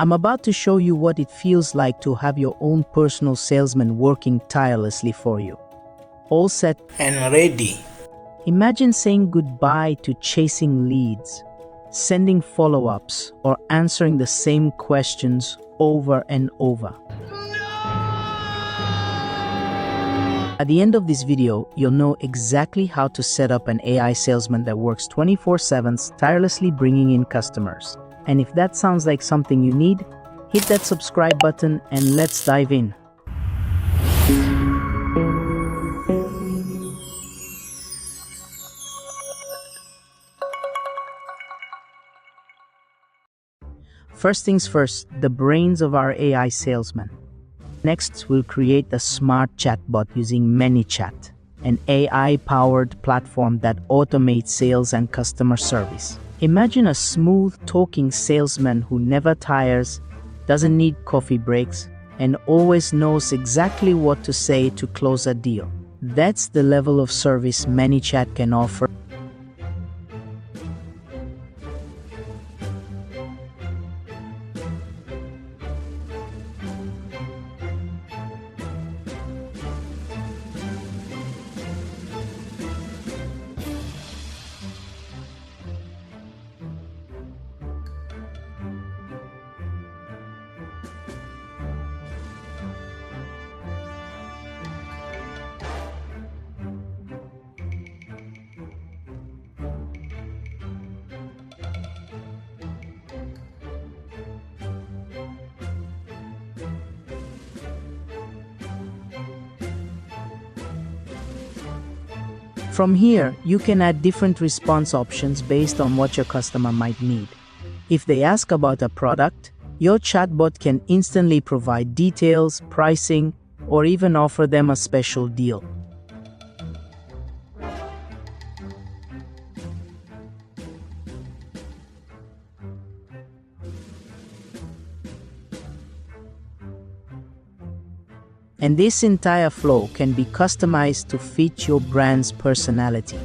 I'm about to show you what it feels like to have your own personal salesman working tirelessly for you. All set and ready. Imagine saying goodbye to chasing leads, sending follow-ups, or answering the same questions over and over. At the end of this video, you'll know exactly how to set up an AI salesman that works 24/7, tirelessly bringing in customers. And if that sounds like something you need, hit that subscribe button and let's dive in. First things first, the brains of our AI salesman. Next, we'll create a smart chatbot using ManyChat, an AI-powered platform that automates sales and customer service. Imagine a smooth, talking salesman who never tires, doesn't need coffee breaks, and always knows exactly what to say to close a deal. That's the level of service ManyChat can offer. From here, you can add different response options based on what your customer might need. If they ask about a product, your chatbot can instantly provide details, pricing, or even offer them a special deal. And this entire flow can be customized to fit your brand's personality,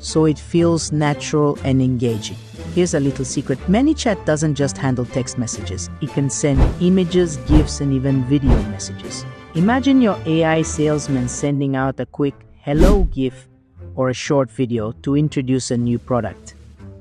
so it feels natural and engaging. Here's a little secret. ManyChat doesn't just handle text messages. It can send images, GIFs, and even video messages. Imagine your AI salesman sending out a quick hello GIF or a short video to introduce a new product.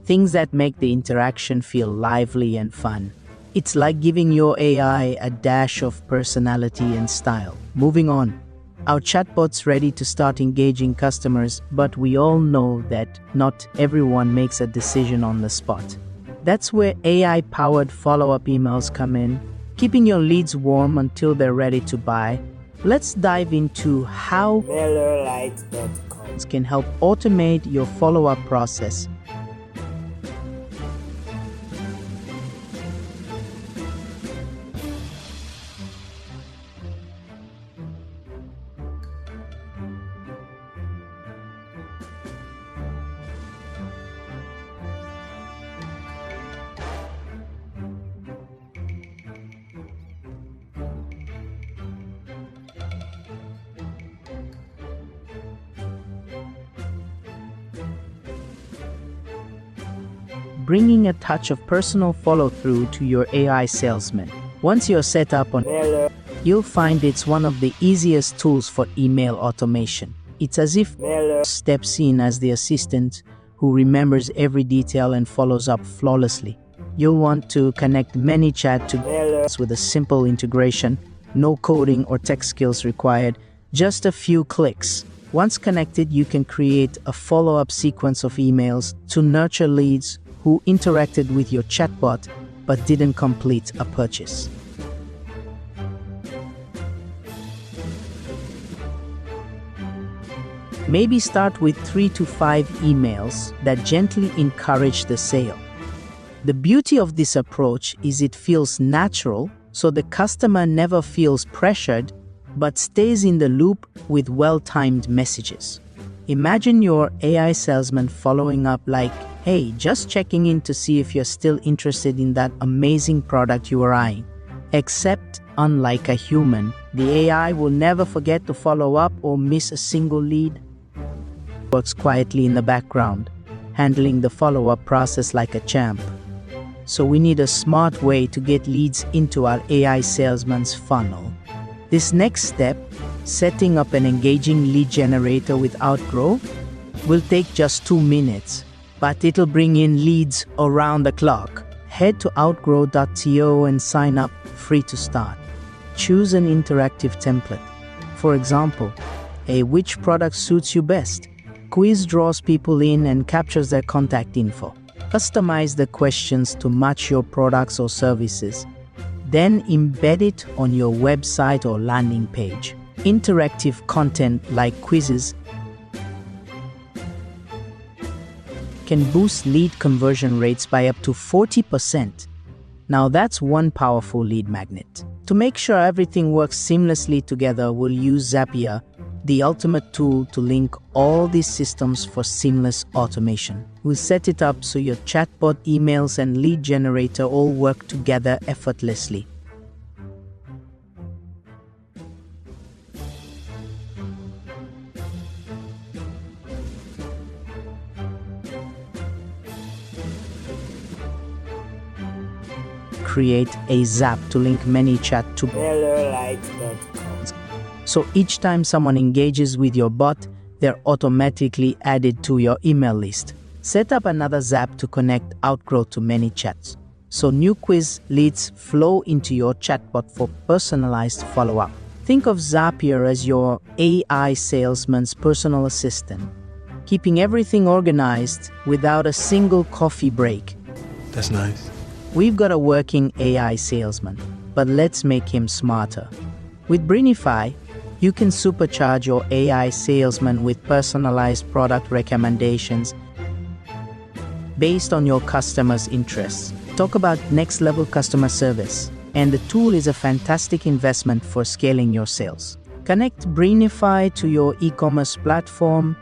Things that make the interaction feel lively and fun. It's like giving your AI a dash of personality and style. Moving on, our chatbot's ready to start engaging customers, but we all know that not everyone makes a decision on the spot. That's where AI-powered follow-up emails come in, keeping your leads warm until they're ready to buy. Let's dive into how MailerLite.com can help automate your follow-up process. Bringing a touch of personal follow-through to your AI salesman. Once you're set up on Mailer, you'll find it's one of the easiest tools for email automation. It's as if Mailer steps in as the assistant who remembers every detail and follows up flawlessly. You'll want to connect ManyChat to Mailer with a simple integration, no coding or tech skills required, just a few clicks. Once connected, you can create a follow-up sequence of emails to nurture leads who interacted with your chatbot but didn't complete a purchase. Maybe start with 3 to 5 emails that gently encourage the sale. The beauty of this approach is it feels natural, so the customer never feels pressured but stays in the loop with well-timed messages. Imagine your AI salesman following up like, "Hey, just checking in to see if you're still interested in that amazing product you are eyeing." Except, unlike a human, the AI will never forget to follow up or miss a single lead. Works quietly in the background, handling the follow-up process like a champ. So we need a smart way to get leads into our AI salesman's funnel. This next step, setting up an engaging lead generator with Outgrow, will take just 2 minutes, but it'll bring in leads around the clock. Head to outgrow.to and sign up, free to start. Choose an interactive template. For example, which product suits you best? Quiz draws people in and captures their contact info. Customize the questions to match your products or services. Then embed it on your website or landing page. Interactive content like quizzes can boost lead conversion rates by up to 40%. Now that's one powerful lead magnet. To make sure everything works seamlessly together, we'll use Zapier, the ultimate tool to link all these systems for seamless automation. We'll set it up so your chatbot, emails, and lead generator all work together effortlessly. Create a Zap to link ManyChat to so each time someone engages with your bot, they're automatically added to your email list. Set up another Zap to connect Outgrow to ManyChats, so new quiz leads flow into your chatbot for personalized follow-up. Think of Zapier as your AI salesman's personal assistant, keeping everything organized without a single coffee break. That's nice. We've got a working AI salesman, but let's make him smarter. With Breinify, you can supercharge your AI salesman with personalized product recommendations based on your customers' interests. Talk about next-level customer service, and the tool is a fantastic investment for scaling your sales. Connect Breinify to your e-commerce platform,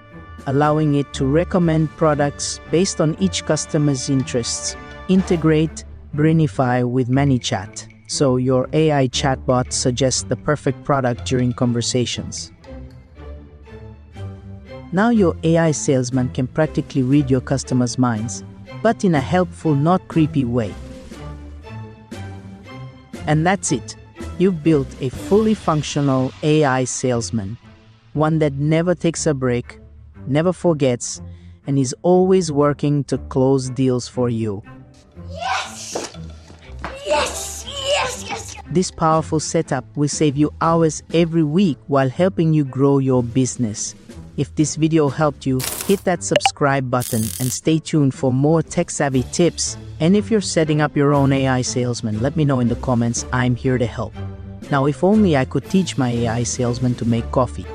allowing it to recommend products based on each customer's interests. Integrate Breinify with ManyChat, so your AI chatbot suggests the perfect product during conversations. Now your AI salesman can practically read your customers' minds, but in a helpful, not creepy way. And that's it. You've built a fully functional AI salesman, one that never takes a break, never forgets, and is always working to close deals for you. Yes! Yes! Yes! Yes! This powerful setup will save you hours every week while helping you grow your business. If this video helped you, hit that subscribe button and stay tuned for more tech-savvy tips. And if you're setting up your own AI salesman, let me know in the comments. I'm here to help. Now, if only I could teach my AI salesman to make coffee.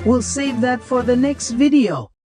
We'll save that for the next video.